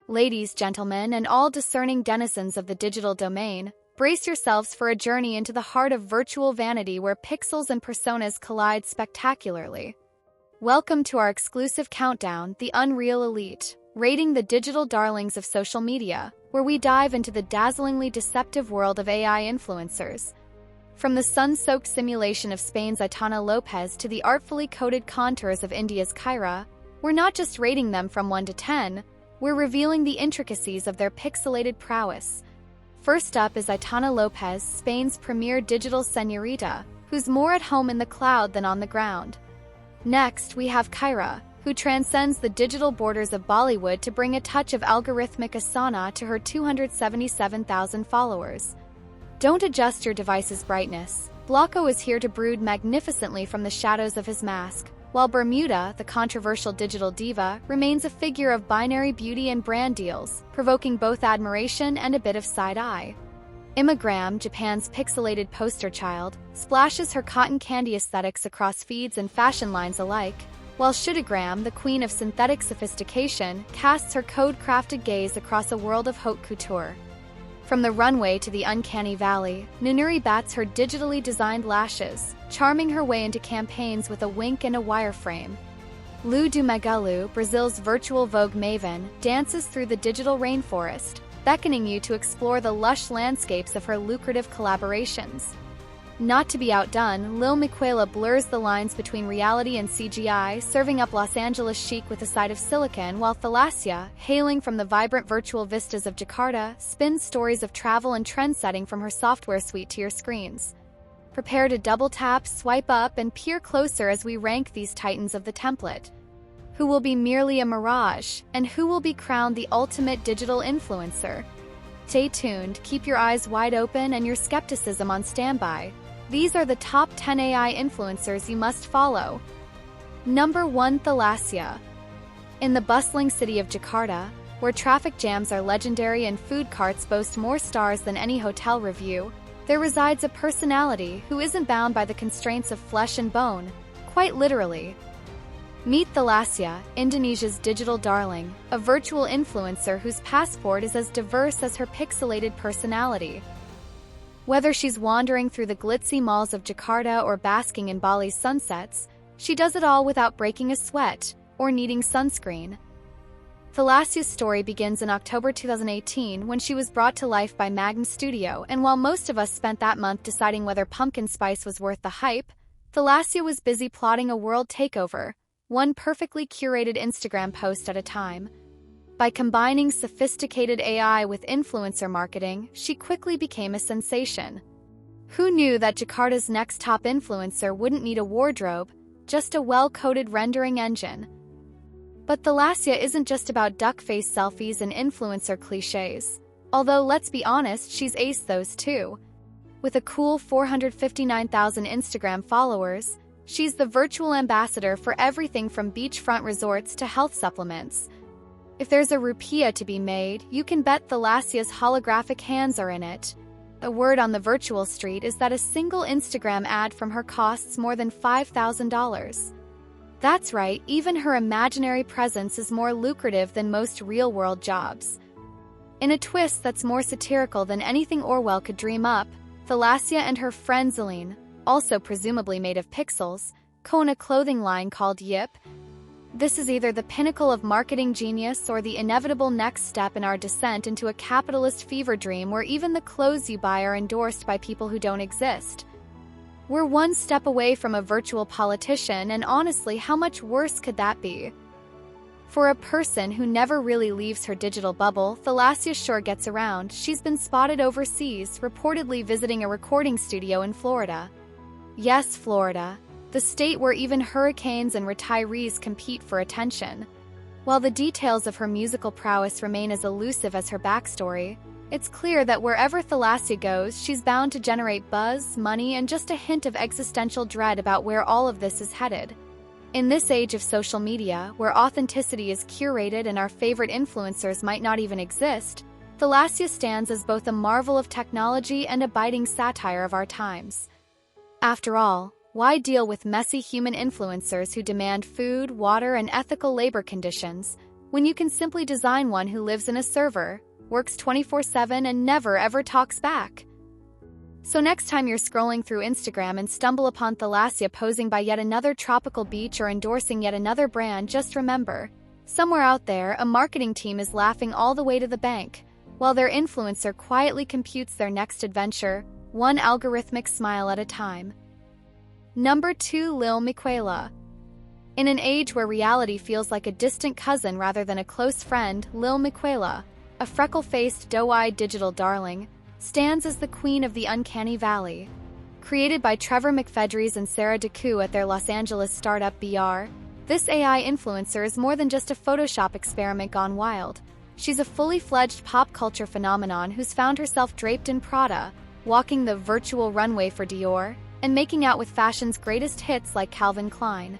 Ladies, gentlemen, and all discerning denizens of the digital domain, brace yourselves for a journey into the heart of virtual vanity where pixels and personas collide spectacularly. Welcome to our exclusive countdown, The Unreal Elite, rating the digital darlings of social media, where we dive into the dazzlingly deceptive world of AI influencers. From the sun-soaked simulation of Spain's Aitana Lopez to the artfully coded contours of India's Kyra, we're not just rating them from 1 to 10, we're revealing the intricacies of their pixelated prowess. First up is Aitana Lopez, Spain's premier digital señorita, who's more at home in the cloud than on the ground. Next, we have Kyra, who transcends the digital borders of Bollywood to bring a touch of algorithmic asana to her 277,000 followers. Don't adjust your device's brightness. Blawko is here to brood magnificently from the shadows of his mask, while Bermuda, the controversial digital diva, remains a figure of binary beauty and brand deals, provoking both admiration and a bit of side-eye. Imma Gram, Japan's pixelated poster child, splashes her cotton candy aesthetics across feeds and fashion lines alike, while SHUDU, the queen of synthetic sophistication, casts her code-crafted gaze across a world of haute couture. From the runway to the uncanny valley, NOONOOURI bats her digitally designed lashes, charming her way into campaigns with a wink and a wireframe. Lu do MAGALU, Brazil's virtual Vogue maven, dances through the digital rainforest, beckoning you to explore the lush landscapes of her lucrative collaborations. Not to be outdone, MIQUELA blurs the lines between reality and CGI, serving up Los Angeles chic with a side of silicon, while Thalasya, hailing from the vibrant virtual vistas of Jakarta, spins stories of travel and trendsetting from her software suite to your screens. Prepare to double tap, swipe up, and peer closer as we rank these titans of the template. Who will be merely a mirage, and who will be crowned the ultimate digital influencer? Stay tuned, keep your eyes wide open and your skepticism on standby. These are the top 10 AI influencers you must follow. Number 1. Thalasya. In the bustling city of Jakarta, where traffic jams are legendary and food carts boast more stars than any hotel review, there resides a personality who isn't bound by the constraints of flesh and bone, quite literally. Meet Thalasya, Indonesia's digital darling, a virtual influencer whose passport is as diverse as her pixelated personality. Whether she's wandering through the glitzy malls of Jakarta or basking in Bali's sunsets, she does it all without breaking a sweat or needing sunscreen. Thalasya's story begins in October 2018 when she was brought to life by Magnum Studio, and while most of us spent that month deciding whether pumpkin spice was worth the hype, Thalasya was busy plotting a world takeover, one perfectly curated Instagram post at a time. By combining sophisticated AI with influencer marketing, she quickly became a sensation. Who knew that Jakarta's next top influencer wouldn't need a wardrobe, just a well-coded rendering engine? But Thalasya isn't just about duck-face selfies and influencer clichés. Although, let's be honest, she's aced those too. With a cool 459,000 Instagram followers, she's the virtual ambassador for everything from beachfront resorts to health supplements. If there's a rupiah to be made, you can bet Thalasya's holographic hands are in it. A word on the virtual street is that a single Instagram ad from her costs more than $5,000. That's right, even her imaginary presence is more lucrative than most real-world jobs. In a twist that's more satirical than anything Orwell could dream up, Thalasya and her friend Zeline, also presumably made of pixels, co-own a clothing line called Yip. This is either the pinnacle of marketing genius or the inevitable next step in our descent into a capitalist fever dream where even the clothes you buy are endorsed by people who don't exist. We're one step away from a virtual politician, and honestly, how much worse could that be? For a person who never really leaves her digital bubble, Thalasya sure gets around. She's been spotted overseas, reportedly visiting a recording studio in Florida. Yes, Florida. The state where even hurricanes and retirees compete for attention. While the details of her musical prowess remain as elusive as her backstory, it's clear that wherever Thalasya goes, she's bound to generate buzz, money, and just a hint of existential dread about where all of this is headed. In this age of social media, where authenticity is curated and our favorite influencers might not even exist, Thalasya stands as both a marvel of technology and a biting satire of our times. After all, why deal with messy human influencers who demand food, water, and ethical labor conditions, when you can simply design one who lives in a server, works 24/7 and never ever talks back? So next time you're scrolling through Instagram and stumble upon Thalasya posing by yet another tropical beach or endorsing yet another brand, just remember, somewhere out there, a marketing team is laughing all the way to the bank, while their influencer quietly computes their next adventure, one algorithmic smile at a time. Number 2. Lil MIQUELA. In an age where reality feels like a distant cousin rather than a close friend, Lil MIQUELA, a freckle-faced, doe-eyed digital darling, stands as the queen of the uncanny valley. Created by Trevor McFedries and Sarah Deku at their Los Angeles startup BR, this AI influencer is more than just a Photoshop experiment gone wild. She's a fully fledged pop culture phenomenon who's found herself draped in Prada, walking the virtual runway for Dior, and making out with fashion's greatest hits like Calvin Klein.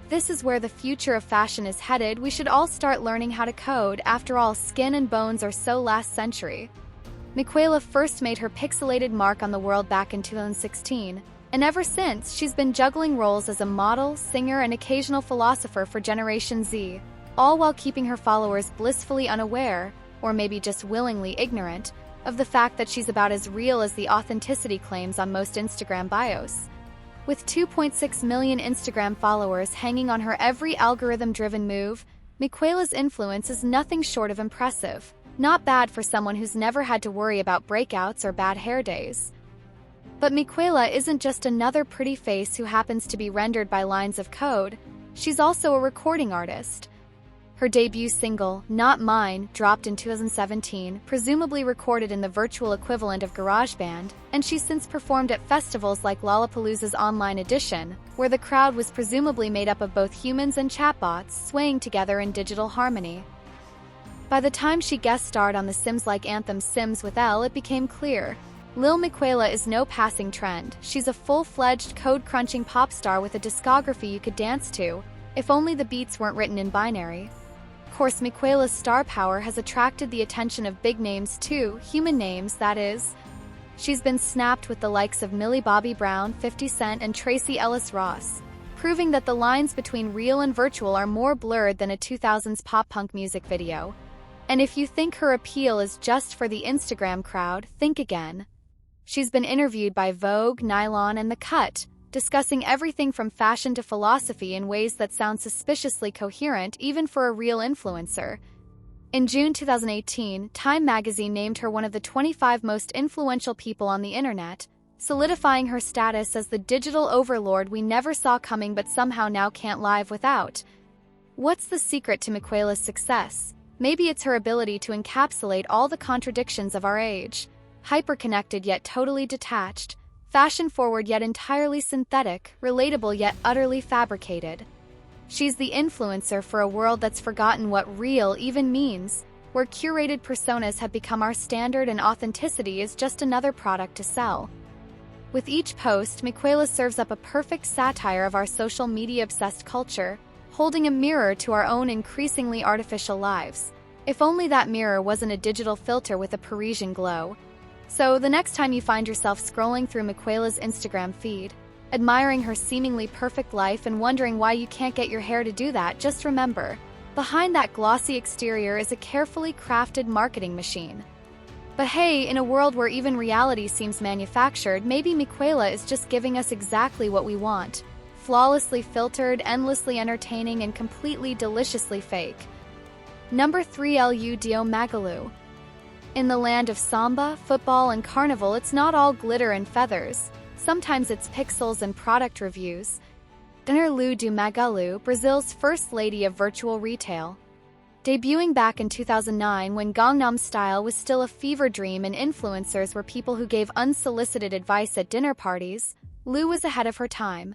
This is where the future of fashion is headed. We should all start learning how to code. After all, skin and bones are so last century. MIQUELA first made her pixelated mark on the world back in 2016, and ever since, she's been juggling roles as a model, singer, and occasional philosopher for Generation Z, all while keeping her followers blissfully unaware, or maybe just willingly ignorant, of the fact that she's about as real as the authenticity claims on most Instagram bios. With 2.6 million Instagram followers hanging on her every algorithm-driven move, MIQUELA's influence is nothing short of impressive. Not bad for someone who's never had to worry about breakouts or bad hair days. But MIQUELA isn't just another pretty face who happens to be rendered by lines of code, she's also a recording artist. Her debut single, Not Mine, dropped in 2017, presumably recorded in the virtual equivalent of GarageBand, and she's since performed at festivals like Lollapalooza's online edition, where the crowd was presumably made up of both humans and chatbots swaying together in digital harmony. By the time she guest-starred on the Sims-like anthem Sims with L, it became clear. Lil MIQUELA is no passing trend. She's a full-fledged code-crunching pop star with a discography you could dance to, if only the beats weren't written in binary. Of course, MIQUELA's star power has attracted the attention of big names too, human names, that is. She's been snapped with the likes of Millie Bobby Brown, 50 Cent, and Tracy Ellis Ross, proving that the lines between real and virtual are more blurred than a 2000s pop-punk music video. And if you think her appeal is just for the Instagram crowd, think again. She's been interviewed by Vogue, Nylon, and The Cut, discussing everything from fashion to philosophy in ways that sound suspiciously coherent even for a real influencer. In June 2018, Time magazine named her one of the 25 most influential people on the internet, solidifying her status as the digital overlord we never saw coming but somehow now can't live without. What's the secret to MIQUELA's success? Maybe it's her ability to encapsulate all the contradictions of our age. Hyper-connected yet totally detached, fashion-forward yet entirely synthetic, relatable yet utterly fabricated. She's the influencer for a world that's forgotten what real even means, where curated personas have become our standard and authenticity is just another product to sell. With each post, MIQUELA serves up a perfect satire of our social media-obsessed culture, holding a mirror to our own increasingly artificial lives. If only that mirror wasn't a digital filter with a Parisian glow. So, the next time you find yourself scrolling through MIQUELA's Instagram feed, admiring her seemingly perfect life and wondering why you can't get your hair to do that, just remember, behind that glossy exterior is a carefully crafted marketing machine. But hey, in a world where even reality seems manufactured, maybe MIQUELA is just giving us exactly what we want. Flawlessly filtered, endlessly entertaining, and completely deliciously fake. Number 3. LUDO MAGALU. In the land of samba, football, and carnival, it's not all glitter and feathers. Sometimes it's pixels and product reviews. LUDO MAGALU, Brazil's first lady of virtual retail. Debuting back in 2009 when Gangnam Style was still a fever dream and influencers were people who gave unsolicited advice at dinner parties, Lu was ahead of her time.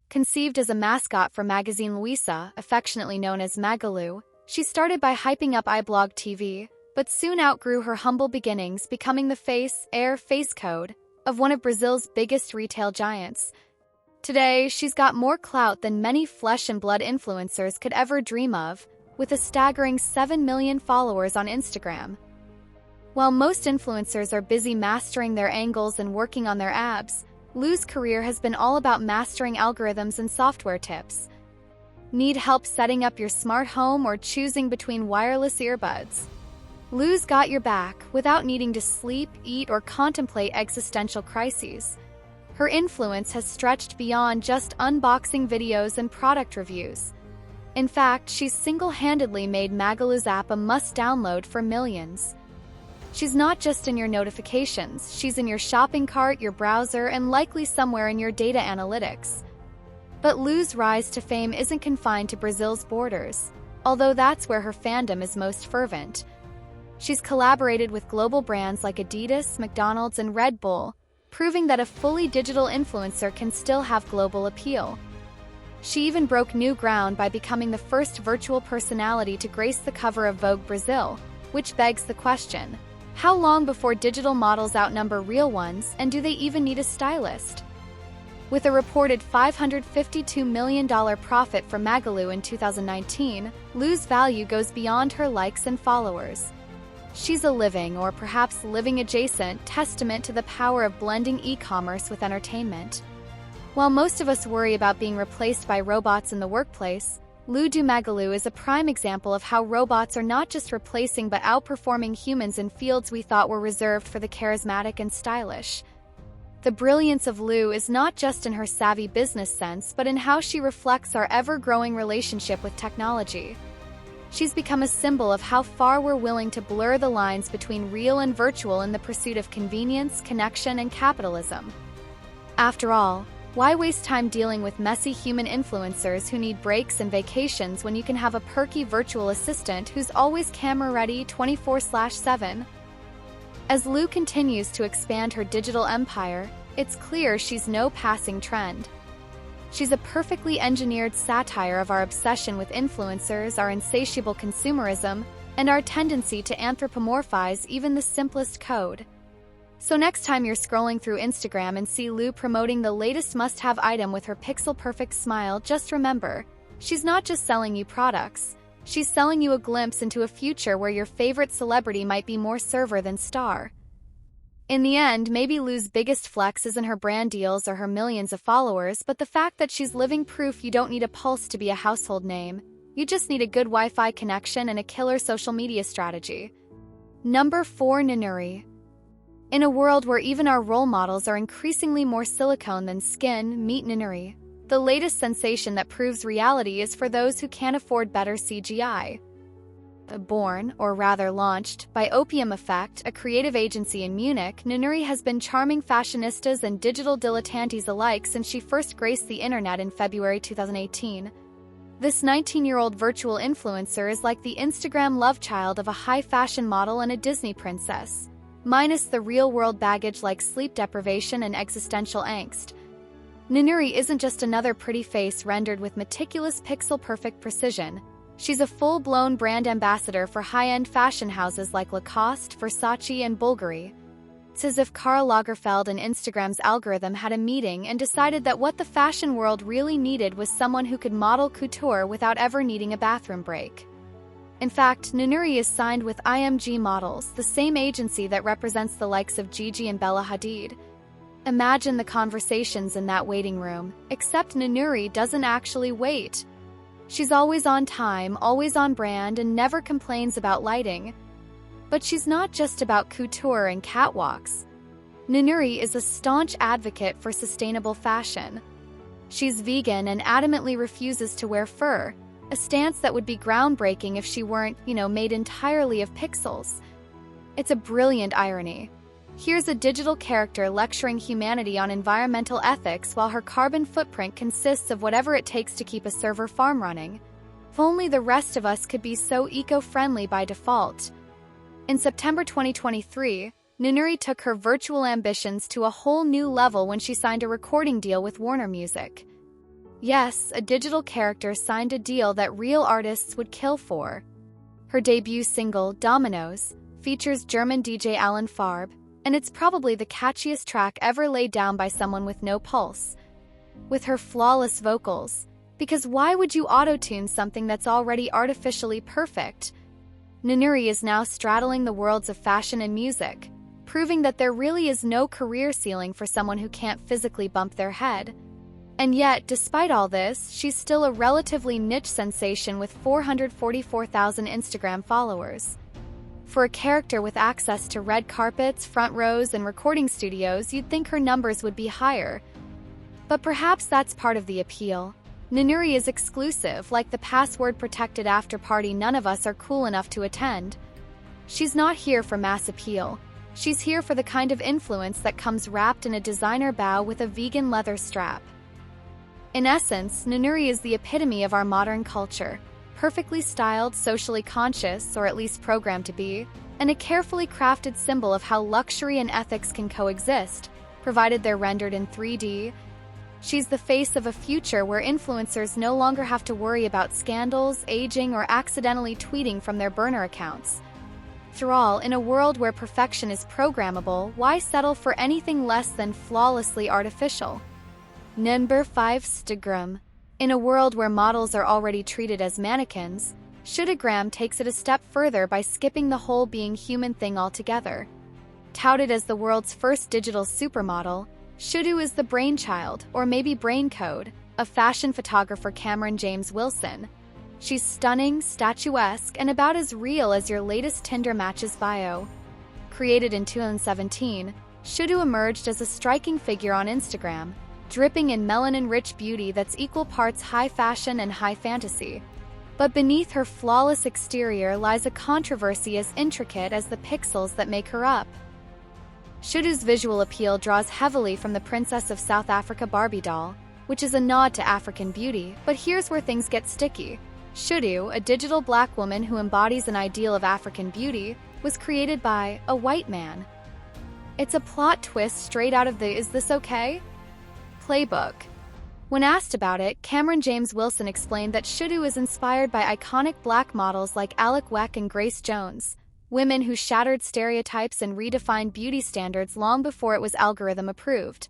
Conceived as a mascot for magazine Luisa, affectionately known as Magalu, she started by hyping up iBlog TV, but soon outgrew her humble beginnings, becoming the face code of one of Brazil's biggest retail giants. Today, she's got more clout than many flesh and blood influencers could ever dream of, with a staggering 7 million followers on Instagram. While most influencers are busy mastering their angles and working on their abs, Lu's career has been all about mastering algorithms and software tips. Need help setting up your smart home or choosing between wireless earbuds? Lu's got your back without needing to sleep, eat, or contemplate existential crises. Her influence has stretched beyond just unboxing videos and product reviews. In fact, she's single-handedly made MAGALU's app a must-download for millions. She's not just in your notifications, she's in your shopping cart, your browser, and likely somewhere in your data analytics. But Lu's rise to fame isn't confined to Brazil's borders, although that's where her fandom is most fervent. She's collaborated with global brands like Adidas, McDonald's, and Red Bull, proving that a fully digital influencer can still have global appeal. She even broke new ground by becoming the first virtual personality to grace the cover of Vogue Brazil, which begs the question, how long before digital models outnumber real ones, and do they even need a stylist? With a reported $552 million profit for MAGALU in 2019, Lu's value goes beyond her likes and followers. She's a living, or perhaps living adjacent, testament to the power of blending e-commerce with entertainment. While most of us worry about being replaced by robots in the workplace, Lu du MAGALU is a prime example of how robots are not just replacing but outperforming humans in fields we thought were reserved for the charismatic and stylish. The brilliance of Lu is not just in her savvy business sense, but in how she reflects our ever-growing relationship with technology. She's become a symbol of how far we're willing to blur the lines between real and virtual in the pursuit of convenience, connection, and capitalism. After all, why waste time dealing with messy human influencers who need breaks and vacations when you can have a perky virtual assistant who's always camera-ready 24/7? As Lu continues to expand her digital empire, it's clear she's no passing trend. She's a perfectly engineered satire of our obsession with influencers, our insatiable consumerism, and our tendency to anthropomorphize even the simplest code. So next time you're scrolling through Instagram and see Lu promoting the latest must-have item with her pixel-perfect smile, just remember, she's not just selling you products, she's selling you a glimpse into a future where your favorite celebrity might be more server than star. In the end, maybe Lu's biggest flex isn't her brand deals or her millions of followers, but the fact that she's living proof you don't need a pulse to be a household name. You just need a good Wi-Fi connection and a killer social media strategy. Number 4. NOONOURI. In a world where even our role models are increasingly more silicone than skin, meet NOONOURI. The latest sensation that proves reality is for those who can't afford better CGI. Born, or rather launched, by Opium Effect, a creative agency in Munich, NOONOURI has been charming fashionistas and digital dilettantes alike since she first graced the internet in February 2018. This 19-year-old virtual influencer is like the Instagram love child of a high-fashion model and a Disney princess, minus the real-world baggage like sleep deprivation and existential angst. NOONOURI isn't just another pretty face rendered with meticulous pixel-perfect precision. She's a full-blown brand ambassador for high-end fashion houses like Lacoste, Versace, and Bulgari. It's as if Karl Lagerfeld and Instagram's algorithm had a meeting and decided that what the fashion world really needed was someone who could model couture without ever needing a bathroom break. In fact, NOONOURI is signed with IMG Models, the same agency that represents the likes of Gigi and Bella Hadid. Imagine the conversations in that waiting room, except NOONOURI doesn't actually wait. She's always on time, always on brand, and never complains about lighting. But she's not just about couture and catwalks. NOONOURI is a staunch advocate for sustainable fashion. She's vegan and adamantly refuses to wear fur, a stance that would be groundbreaking if she weren't, made entirely of pixels. It's a brilliant irony. Here's a digital character lecturing humanity on environmental ethics while her carbon footprint consists of whatever it takes to keep a server farm running. If only the rest of us could be so eco-friendly by default. In September 2023, NOONOURI took her virtual ambitions to a whole new level when she signed a recording deal with Warner Music. Yes, a digital character signed a deal that real artists would kill for. Her debut single, Dominoes, features German DJ Alan Farb, and it's probably the catchiest track ever laid down by someone with no pulse. With her flawless vocals, because why would you auto-tune something that's already artificially perfect? NOONOURI is now straddling the worlds of fashion and music, proving that there really is no career ceiling for someone who can't physically bump their head. And yet, despite all this, she's still a relatively niche sensation with 444,000 Instagram followers. For a character with access to red carpets, front rows, and recording studios, you'd think her numbers would be higher. But perhaps that's part of the appeal. NOONOOURI is exclusive, like the password-protected after-party none of us are cool enough to attend. She's not here for mass appeal. She's here for the kind of influence that comes wrapped in a designer bow with a vegan leather strap. In essence, NOONOOURI is the epitome of our modern culture. Perfectly styled, socially conscious, or at least programmed to be, and a carefully crafted symbol of how luxury and ethics can coexist, provided they're rendered in 3D. She's the face of a future where influencers no longer have to worry about scandals, aging, or accidentally tweeting from their burner accounts. Through all, in a world where perfection is programmable, why settle for anything less than flawlessly artificial? Number 5. Instagram. In a world where models are already treated as mannequins, Imma Gram takes it a step further by skipping the whole being human thing altogether. Touted as the world's first digital supermodel, SHUDU is the brainchild, or maybe brain code, of fashion photographer Cameron James Wilson. She's stunning, statuesque, and about as real as your latest Tinder match's bio. Created in 2017, SHUDU emerged as a striking figure on Instagram, dripping in melanin-rich beauty that's equal parts high fashion and high fantasy. But beneath her flawless exterior lies a controversy as intricate as the pixels that make her up. SHUDU's visual appeal draws heavily from the Princess of South Africa Barbie doll, which is a nod to African beauty, but here's where things get sticky. SHUDU, a digital black woman who embodies an ideal of African beauty, was created by a white man. It's a plot twist straight out of the "Is This Okay?" playbook. When asked about it, Cameron James Wilson explained that SHUDU is inspired by iconic black models like Alec Weck and Grace Jones, women who shattered stereotypes and redefined beauty standards long before it was algorithm approved.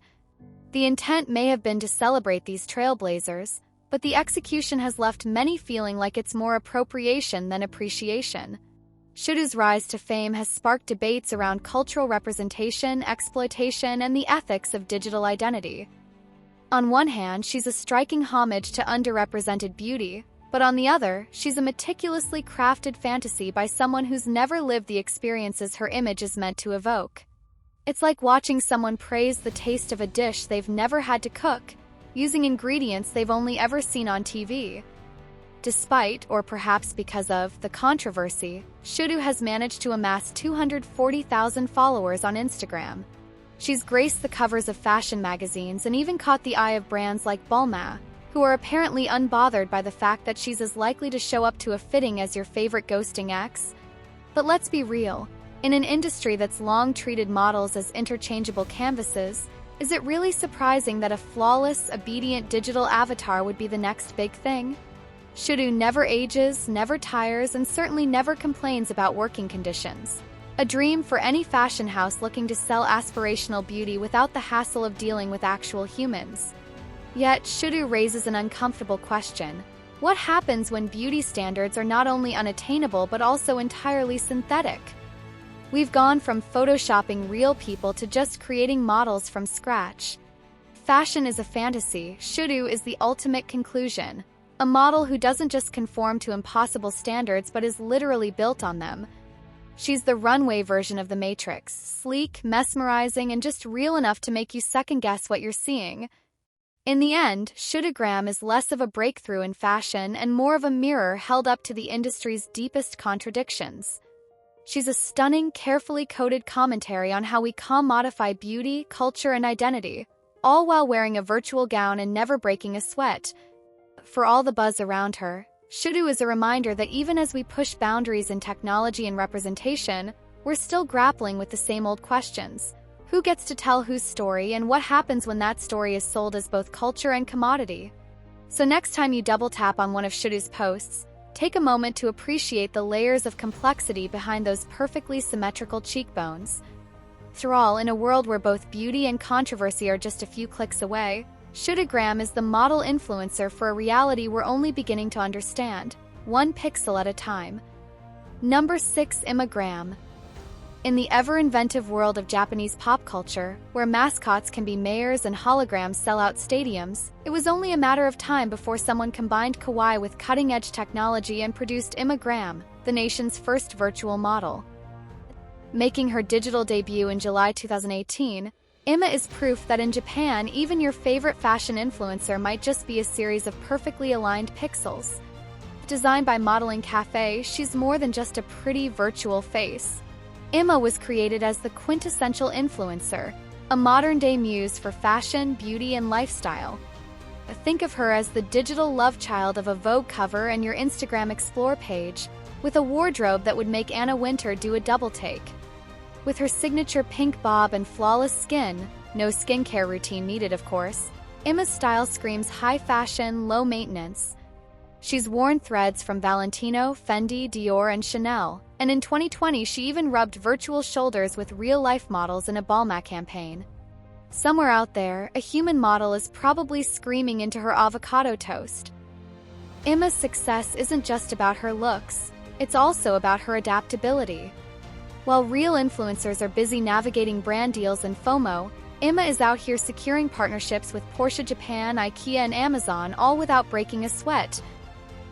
The intent may have been to celebrate these trailblazers, but the execution has left many feeling like it's more appropriation than appreciation. SHUDU's rise to fame has sparked debates around cultural representation, exploitation, and the ethics of digital identity. On one hand, she's a striking homage to underrepresented beauty, but on the other, she's a meticulously crafted fantasy by someone who's never lived the experiences her image is meant to evoke. It's like watching someone praise the taste of a dish they've never had to cook, using ingredients they've only ever seen on TV. Despite, or perhaps because of, the controversy, SHUDU has managed to amass 240,000 followers on Instagram. She's graced the covers of fashion magazines and even caught the eye of brands like Balmain, who are apparently unbothered by the fact that she's as likely to show up to a fitting as your favorite ghosting ex. But let's be real, in an industry that's long treated models as interchangeable canvases, is it really surprising that a flawless, obedient digital avatar would be the next big thing? SHUDU never ages, never tires, and certainly never complains about working conditions. A dream for any fashion house looking to sell aspirational beauty without the hassle of dealing with actual humans. Yet, SHUDU raises an uncomfortable question. What happens when beauty standards are not only unattainable but also entirely synthetic? We've gone from photoshopping real people to just creating models from scratch. Fashion is a fantasy, SHUDU is the ultimate conclusion. A model who doesn't just conform to impossible standards but is literally built on them. She's the runway version of the Matrix, sleek, mesmerizing, and just real enough to make you second-guess what you're seeing. In the end, Imma Gram is less of a breakthrough in fashion and more of a mirror held up to the industry's deepest contradictions. She's a stunning, carefully coded commentary on how we commodify beauty, culture, and identity, all while wearing a virtual gown and never breaking a sweat. For all the buzz around her, SHUDU is a reminder that even as we push boundaries in technology and representation, we're still grappling with the same old questions. Who gets to tell whose story, and what happens when that story is sold as both culture and commodity? So next time you double tap on one of SHUDU's posts, take a moment to appreciate the layers of complexity behind those perfectly symmetrical cheekbones. Through all, in a world where both beauty and controversy are just a few clicks away, Imma Gram is the model influencer for a reality we're only beginning to understand, one pixel at a time. Number 6. Imma Gram. In the ever-inventive world of Japanese pop culture, where mascots can be mayors and holograms sell out stadiums, it was only a matter of time before someone combined kawaii with cutting-edge technology and produced Imma Gram, the nation's first virtual model. Making her digital debut in July 2018, Imma is proof that in Japan, even your favorite fashion influencer might just be a series of perfectly aligned pixels. Designed by Modeling Cafe, she's more than just a pretty virtual face. Imma was created as the quintessential influencer, a modern-day muse for fashion, beauty, and lifestyle. Think of her as the digital love child of a Vogue cover and your Instagram Explore page, with a wardrobe that would make Anna Wintour do a double-take. With her signature pink bob and flawless skin, no skincare routine needed of course, Imma's style screams high fashion, low maintenance. She's worn threads from Valentino, Fendi, Dior, and Chanel, and in 2020 she even rubbed virtual shoulders with real-life models in a Balmac campaign. Somewhere out there, a human model is probably screaming into her avocado toast. Imma's success isn't just about her looks, it's also about her adaptability. While real influencers are busy navigating brand deals and FOMO, Imma is out here securing partnerships with Porsche Japan, IKEA, and Amazon, all without breaking a sweat.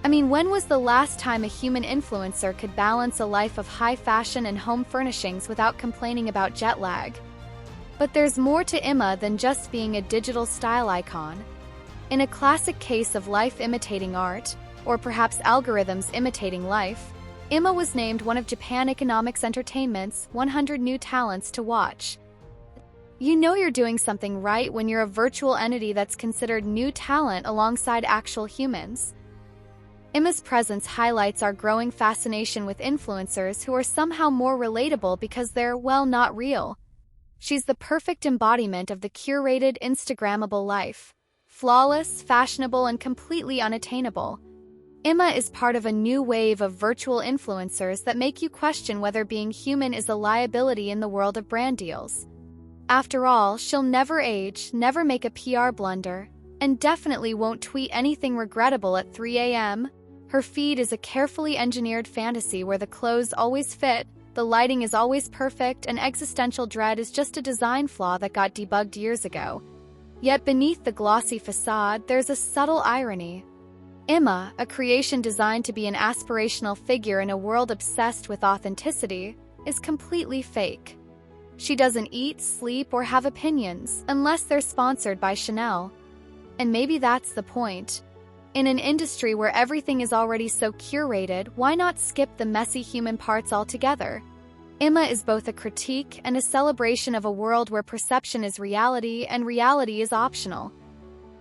I mean, when was the last time a human influencer could balance a life of high fashion and home furnishings without complaining about jet lag? But there's more to Imma than just being a digital style icon. In a classic case of life imitating art, or perhaps algorithms imitating life, Imma was named one of Japan Economics Entertainment's 100 New Talents to Watch. You know you're doing something right when you're a virtual entity that's considered new talent alongside actual humans. Imma's presence highlights our growing fascination with influencers who are somehow more relatable because they're, well, not real. She's the perfect embodiment of the curated, Instagrammable life. Flawless, fashionable, and completely unattainable. Imma is part of a new wave of virtual influencers that make you question whether being human is a liability in the world of brand deals. After all, she'll never age, never make a PR blunder, and definitely won't tweet anything regrettable at 3 a.m. Her feed is a carefully engineered fantasy where the clothes always fit, the lighting is always perfect, and existential dread is just a design flaw that got debugged years ago. Yet beneath the glossy facade, there's a subtle irony. Imma, a creation designed to be an aspirational figure in a world obsessed with authenticity, is completely fake. She doesn't eat, sleep, or have opinions, unless they're sponsored by Chanel. And maybe that's the point. In an industry where everything is already so curated, why not skip the messy human parts altogether? Imma is both a critique and a celebration of a world where perception is reality and reality is optional.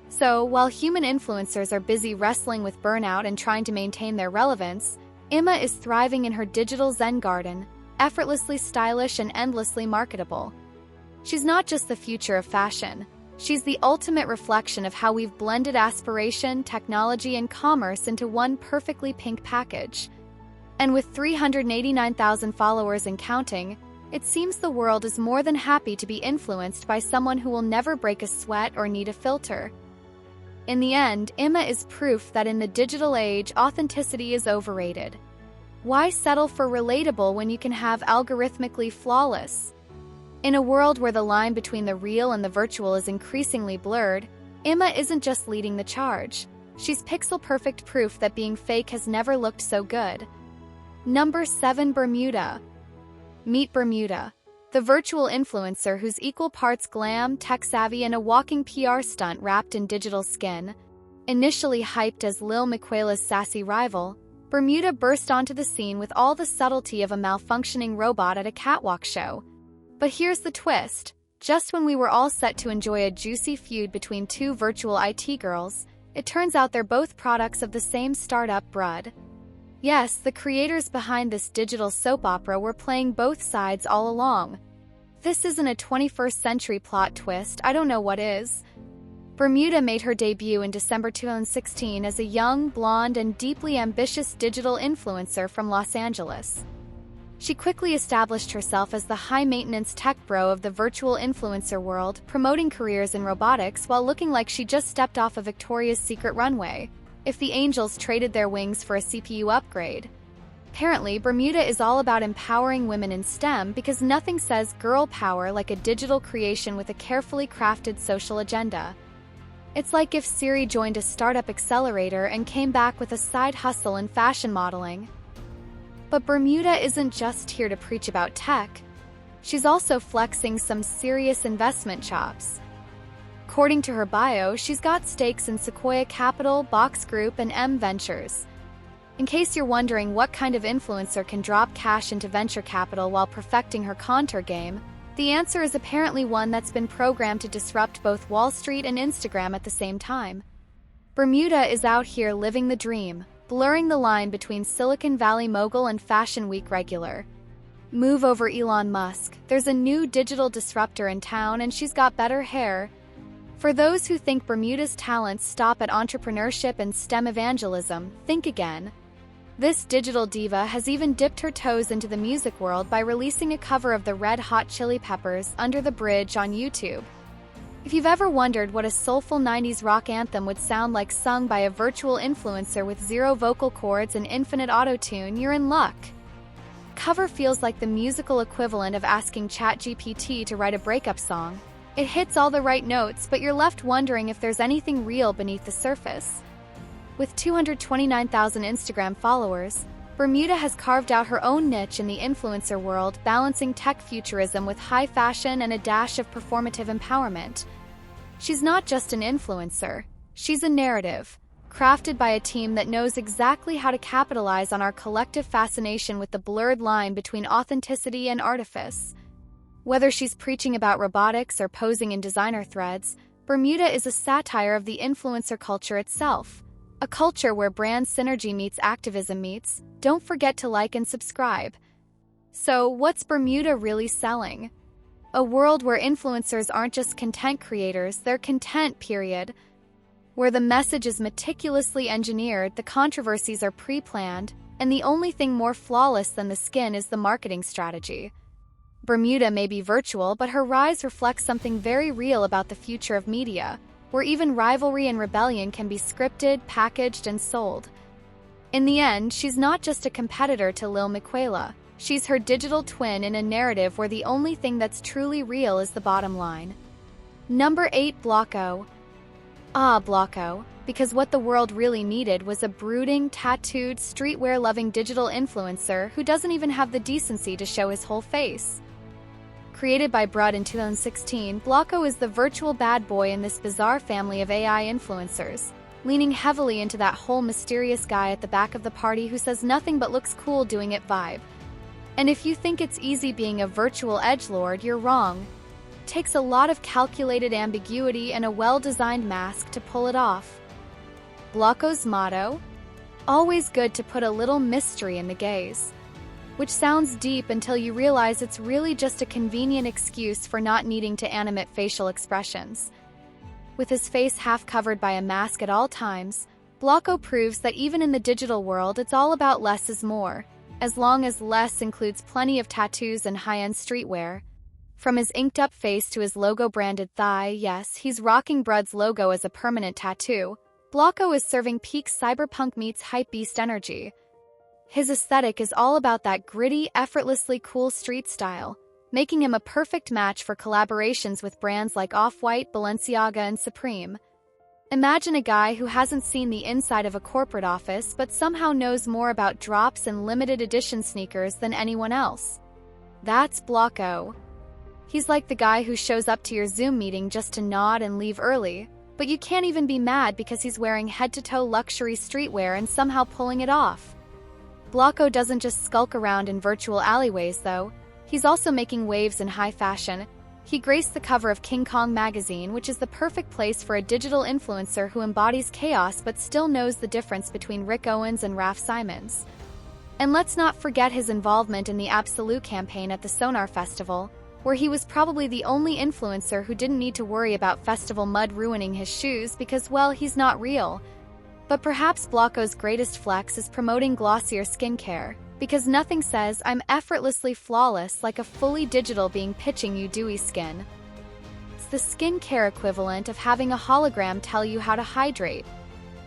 So, while human influencers are busy wrestling with burnout and trying to maintain their relevance, Imma is thriving in her digital Zen garden, effortlessly stylish and endlessly marketable. She's not just the future of fashion. She's the ultimate reflection of how we've blended aspiration, technology, and commerce into one perfectly pink package. And with 389,000 followers and counting, it seems the world is more than happy to be influenced by someone who will never break a sweat or need a filter. In the end, Imma is proof that in the digital age, authenticity is overrated. Why settle for relatable when you can have algorithmically flawless? In a world where the line between the real and the virtual is increasingly blurred, Imma isn't just leading the charge. She's pixel-perfect proof that being fake has never looked so good. Number 7. Bermuda. Meet Bermuda, the virtual influencer who's equal parts glam, tech-savvy, and a walking PR stunt wrapped in digital skin. Initially hyped as Lil MIQUELA's sassy rival, Bermuda burst onto the scene with all the subtlety of a malfunctioning robot at a catwalk show. But here's the twist. Just when we were all set to enjoy a juicy feud between two virtual IT girls, it turns out they're both products of the same startup Brud. Yes, the creators behind this digital soap opera were playing both sides all along. This isn't a 21st century plot twist, I don't know what is. Bermuda made her debut in December 2016 as a young, blonde, and deeply ambitious digital influencer from Los Angeles. She quickly established herself as the high-maintenance tech bro of the virtual influencer world, promoting careers in robotics while looking like she just stepped off a Victoria's Secret runway, if the angels traded their wings for a CPU upgrade. Apparently, Bermuda is all about empowering women in STEM because nothing says girl power like a digital creation with a carefully crafted social agenda. It's like if Siri joined a startup accelerator and came back with a side hustle in fashion modeling. But Bermuda isn't just here to preach about tech. She's also flexing some serious investment chops. According to her bio, she's got stakes in Sequoia Capital, Box Group, and M Ventures. In case you're wondering what kind of influencer can drop cash into venture capital while perfecting her contour game, the answer is apparently one that's been programmed to disrupt both Wall Street and Instagram at the same time. Bermuda is out here living the dream, blurring the line between Silicon Valley mogul and Fashion Week regular. Move over Elon Musk, there's a new digital disruptor in town and she's got better hair. For those who think Bermuda's talents stop at entrepreneurship and STEM evangelism, think again. This digital diva has even dipped her toes into the music world by releasing a cover of the Red Hot Chili Peppers' Under the Bridge on YouTube. If you've ever wondered what a soulful 90s rock anthem would sound like sung by a virtual influencer with zero vocal cords and infinite auto-tune, you're in luck. Cover feels like the musical equivalent of asking ChatGPT to write a breakup song. It hits all the right notes, but you're left wondering if there's anything real beneath the surface. With 229,000 Instagram followers, Bermuda has carved out her own niche in the influencer world, balancing tech futurism with high fashion and a dash of performative empowerment. She's not just an influencer, she's a narrative, crafted by a team that knows exactly how to capitalize on our collective fascination with the blurred line between authenticity and artifice. Whether she's preaching about robotics or posing in designer threads, Bermuda is a satire of the influencer culture itself. A culture where brand synergy meets activism meets. Don't forget to like and subscribe. So, what's Bermuda really selling? A world where influencers aren't just content creators, they're content, period. Where the message is meticulously engineered, the controversies are pre-planned, and the only thing more flawless than the skin is the marketing strategy. Bermuda may be virtual, but her rise reflects something very real about the future of media, where even rivalry and rebellion can be scripted, packaged, and sold. In the end, she's not just a competitor to Lil MIQUELA, she's her digital twin in a narrative where the only thing that's truly real is the bottom line. Number 8. Blawko. Blawko, because what the world really needed was a brooding, tattooed, streetwear-loving digital influencer who doesn't even have the decency to show his whole face. Created by Brud in 2016, Blawko is the virtual bad boy in this bizarre family of AI influencers, leaning heavily into that whole mysterious guy at the back of the party who says nothing but looks cool doing it vibe. And if you think it's easy being a virtual edgelord, you're wrong. It takes a lot of calculated ambiguity and a well-designed mask to pull it off. Blawko's motto? Always good to put a little mystery in the gaze. Which sounds deep until you realize it's really just a convenient excuse for not needing to animate facial expressions. With his face half covered by a mask at all times, Blawko proves that even in the digital world it's all about less is more, as long as less includes plenty of tattoos and high-end streetwear. From his inked-up face to his logo-branded thigh, yes, he's rocking Brud's logo as a permanent tattoo, Blawko is serving peak cyberpunk meets hypebeast energy. His aesthetic is all about that gritty, effortlessly cool street style, making him a perfect match for collaborations with brands like Off-White, Balenciaga, and Supreme. Imagine a guy who hasn't seen the inside of a corporate office but somehow knows more about drops and limited edition sneakers than anyone else. That's Blawko. He's like the guy who shows up to your Zoom meeting just to nod and leave early, but you can't even be mad because he's wearing head-to-toe luxury streetwear and somehow pulling it off. Blawko doesn't just skulk around in virtual alleyways, though. He's also making waves in high fashion. He graced the cover of King Kong magazine, which is the perfect place for a digital influencer who embodies chaos but still knows the difference between Rick Owens and Raf Simons. And let's not forget his involvement in the Absolute campaign at the Sonar Festival, where he was probably the only influencer who didn't need to worry about festival mud ruining his shoes because, well, he's not real. But perhaps Blawko's greatest flex is promoting glossier skincare, because nothing says I'm effortlessly flawless like a fully digital being pitching you dewy skin. It's the skincare equivalent of having a hologram tell you how to hydrate.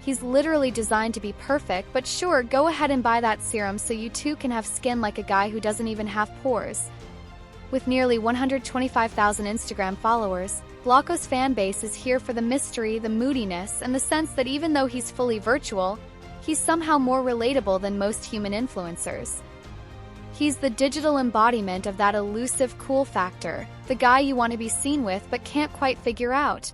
He's literally designed to be perfect, but sure, go ahead and buy that serum so you too can have skin like a guy who doesn't even have pores. With nearly 125,000 Instagram followers, Blawko's fan base is here for the mystery, the moodiness, and the sense that even though he's fully virtual, he's somehow more relatable than most human influencers. He's the digital embodiment of that elusive cool factor, the guy you want to be seen with but can't quite figure out.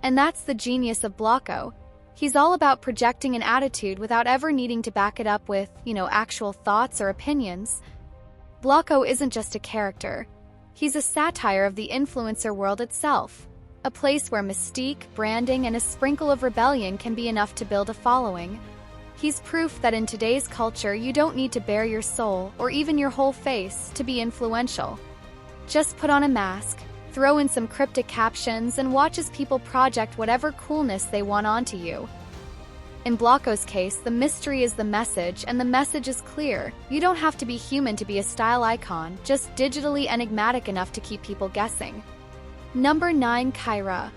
And that's the genius of Blawko. He's all about projecting an attitude without ever needing to back it up with, actual thoughts or opinions. Blawko isn't just a character. He's a satire of the influencer world itself, a place where mystique, branding, and a sprinkle of rebellion can be enough to build a following. He's proof that in today's culture you don't need to bare your soul, or even your whole face, to be influential. Just put on a mask, throw in some cryptic captions, and watch as people project whatever coolness they want onto you. In Blawko's case, the mystery is the message, and the message is clear. You don't have to be human to be a style icon, just digitally enigmatic enough to keep people guessing. Number 9. Kyra.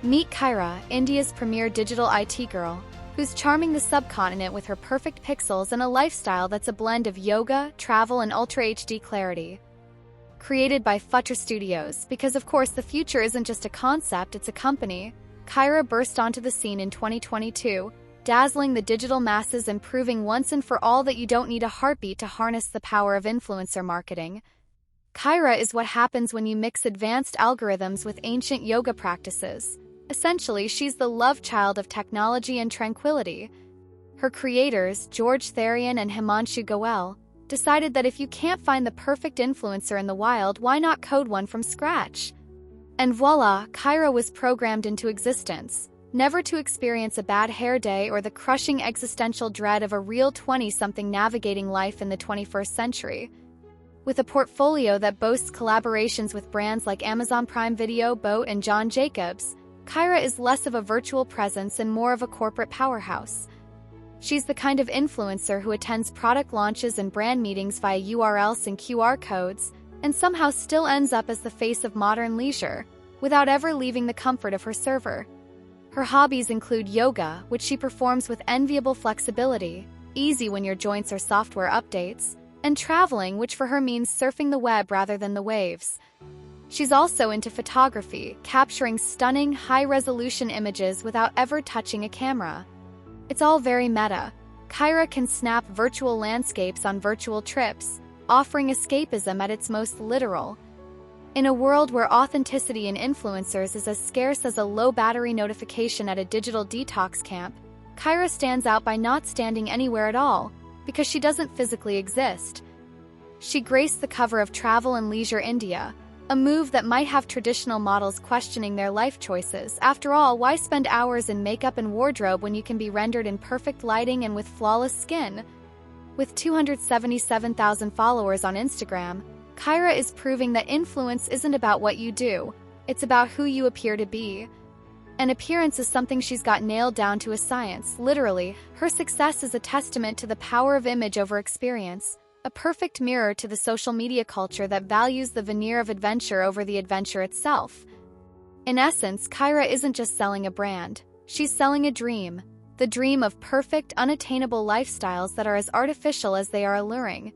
Meet Kyra, India's premier digital IT girl, who's charming the subcontinent with her perfect pixels and a lifestyle that's a blend of yoga, travel, and Ultra HD clarity. Created by Future Studios, because of course the future isn't just a concept, it's a company, Kyra burst onto the scene in 2022, dazzling the digital masses and proving once and for all that you don't need a heartbeat to harness the power of influencer marketing. Kyra is what happens when you mix advanced algorithms with ancient yoga practices. Essentially, she's the love child of technology and tranquility. Her creators, George Therian and Himanshu Goel, decided that if you can't find the perfect influencer in the wild, why not code one from scratch? And voila, Kyra was programmed into existence, never to experience a bad hair day or the crushing existential dread of a real 20-something navigating life in the 21st century. With a portfolio that boasts collaborations with brands like Amazon Prime Video, Boat, and John Jacobs, Kyra is less of a virtual presence and more of a corporate powerhouse. She's the kind of influencer who attends product launches and brand meetings via URLs and QR codes, and somehow still ends up as the face of modern leisure, without ever leaving the comfort of her server. Her hobbies include yoga, which she performs with enviable flexibility, easy when your joints are software updates, and traveling, which for her means surfing the web rather than the waves. She's also into photography, capturing stunning, high-resolution images without ever touching a camera. It's all very meta. Kyra can snap virtual landscapes on virtual trips, offering escapism at its most literal. In a world where authenticity in influencers is as scarce as a low-battery notification at a digital detox camp, Kyra stands out by not standing anywhere at all, because she doesn't physically exist. She graced the cover of Travel and Leisure India, a move that might have traditional models questioning their life choices. After all, why spend hours in makeup and wardrobe when you can be rendered in perfect lighting and with flawless skin? With 277,000 followers on Instagram, Kyra is proving that influence isn't about what you do, it's about who you appear to be. And appearance is something she's got nailed down to a science. Literally, her success is a testament to the power of image over experience, a perfect mirror to the social media culture that values the veneer of adventure over the adventure itself. In essence, Kyra isn't just selling a brand, she's selling a dream. The dream of perfect, unattainable lifestyles that are as artificial as they are alluring.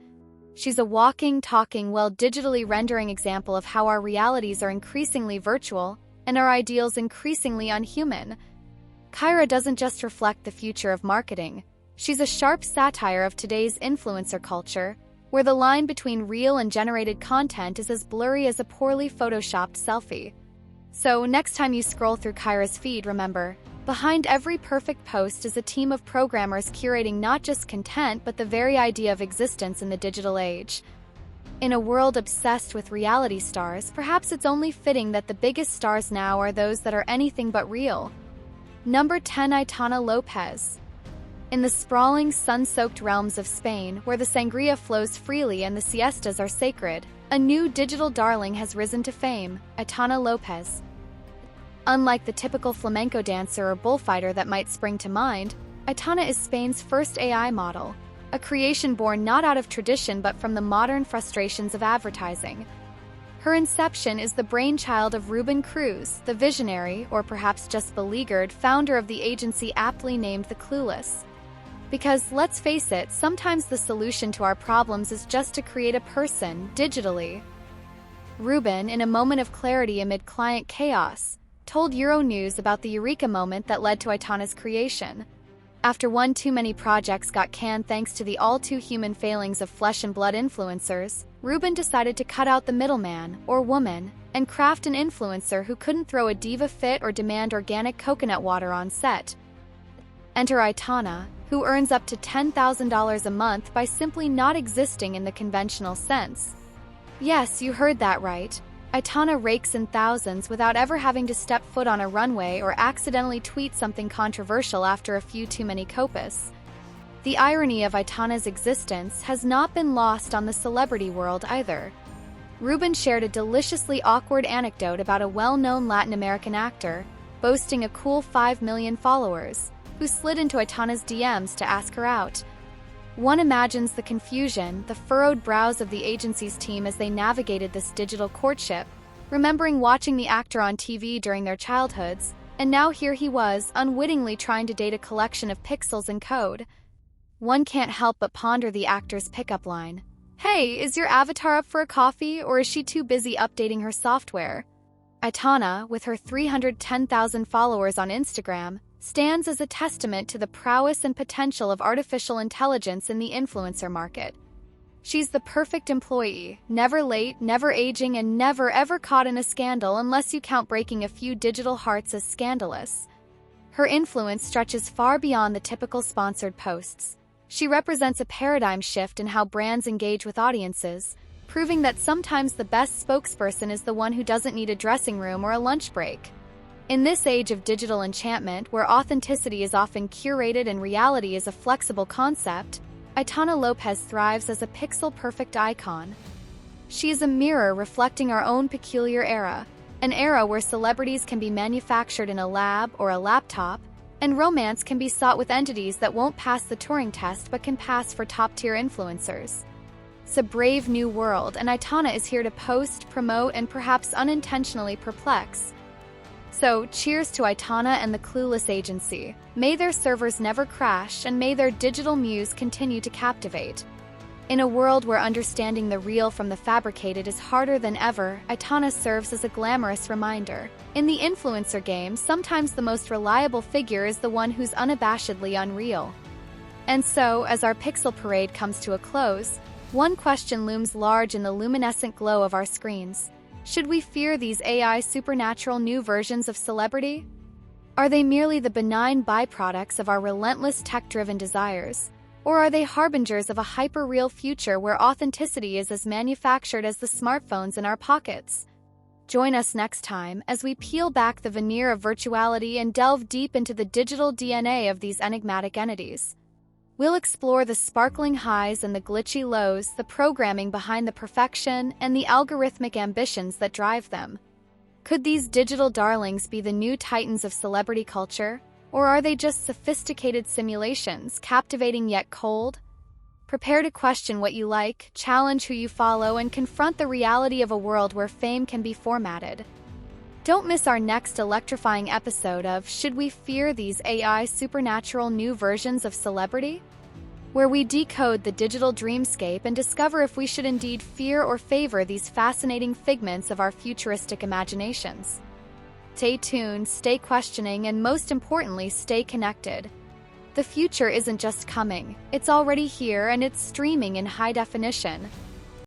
She's a walking, talking, digitally rendering example of how our realities are increasingly virtual and our ideals increasingly unhuman. Kyra doesn't just reflect the future of marketing. She's a sharp satire of today's influencer culture, where the line between real and generated content is as blurry as a poorly photoshopped selfie. So, next time you scroll through Kyra's feed, remember, behind every perfect post is a team of programmers curating not just content but the very idea of existence in the digital age. In a world obsessed with reality stars, perhaps it's only fitting that the biggest stars now are those that are anything but real. Number 10. Aitana Lopez. In the sprawling, sun-soaked realms of Spain, where the sangria flows freely and the siestas are sacred, a new digital darling has risen to fame, Aitana Lopez. Unlike the typical flamenco dancer or bullfighter that might spring to mind, Aitana is Spain's first AI model, a creation born not out of tradition but from the modern frustrations of advertising. Her inception is the brainchild of Ruben Cruz, the visionary, or perhaps just beleaguered, founder of the agency aptly named The Clueless. Because, let's face it, sometimes the solution to our problems is just to create a person, digitally. Ruben, in a moment of clarity amid client chaos, told Euronews about the eureka moment that led to Aitana's creation. After one too many projects got canned thanks to the all-too-human failings of flesh-and-blood influencers, Ruben decided to cut out the middleman, or woman, and craft an influencer who couldn't throw a diva fit or demand organic coconut water on set. Enter Aitana, who earns up to $10,000 a month by simply not existing in the conventional sense. Yes, you heard that right. Aitana rakes in thousands without ever having to step foot on a runway or accidentally tweet something controversial after a few too many copas. The irony of Aitana's existence has not been lost on the celebrity world either. Ruben shared a deliciously awkward anecdote about a well-known Latin American actor, boasting a cool 5 million followers, who slid into Aitana's DMs to ask her out. One imagines the confusion, the furrowed brows of the agency's team as they navigated this digital courtship, remembering watching the actor on TV during their childhoods, and now here he was, unwittingly trying to date a collection of pixels and code. One can't help but ponder the actor's pickup line. Hey, is your avatar up for a coffee, or is she too busy updating her software? Aitana, with her 310,000 followers on Instagram, stands as a testament to the prowess and potential of artificial intelligence in the influencer market. She's the perfect employee, never late, never aging, and never ever caught in a scandal unless you count breaking a few digital hearts as scandalous. Her influence stretches far beyond the typical sponsored posts. She represents a paradigm shift in how brands engage with audiences, proving that sometimes the best spokesperson is the one who doesn't need a dressing room or a lunch break. In this age of digital enchantment, where authenticity is often curated and reality is a flexible concept, Aitana Lopez thrives as a pixel-perfect icon. She is a mirror reflecting our own peculiar era, an era where celebrities can be manufactured in a lab or a laptop, and romance can be sought with entities that won't pass the Turing test but can pass for top-tier influencers. It's a brave new world, and Aitana is here to post, promote, and perhaps unintentionally perplex. So, cheers to Aitana and the Clueless agency. May their servers never crash, and may their digital muse continue to captivate. In a world where understanding the real from the fabricated is harder than ever, Aitana serves as a glamorous reminder. In the influencer game, sometimes the most reliable figure is the one who's unabashedly unreal. And so, as our pixel parade comes to a close, one question looms large in the luminescent glow of our screens. Should we fear these AI supernatural new versions of celebrity? Are they merely the benign byproducts of our relentless tech-driven desires? Or are they harbingers of a hyper-real future where authenticity is as manufactured as the smartphones in our pockets? Join us next time as we peel back the veneer of virtuality and delve deep into the digital DNA of these enigmatic entities. We'll explore the sparkling highs and the glitchy lows, the programming behind the perfection, and the algorithmic ambitions that drive them. Could these digital darlings be the new titans of celebrity culture? Or are they just sophisticated simulations, captivating yet cold? Prepare to question what you like, challenge who you follow, and confront the reality of a world where fame can be formatted. Don't miss our next electrifying episode of Should We Fear These AI Supernatural New Versions of Celebrity? Where we decode the digital dreamscape and discover if we should indeed fear or favor these fascinating figments of our futuristic imaginations. Stay tuned, stay questioning, and most importantly, stay connected. The future isn't just coming, it's already here and it's streaming in high definition.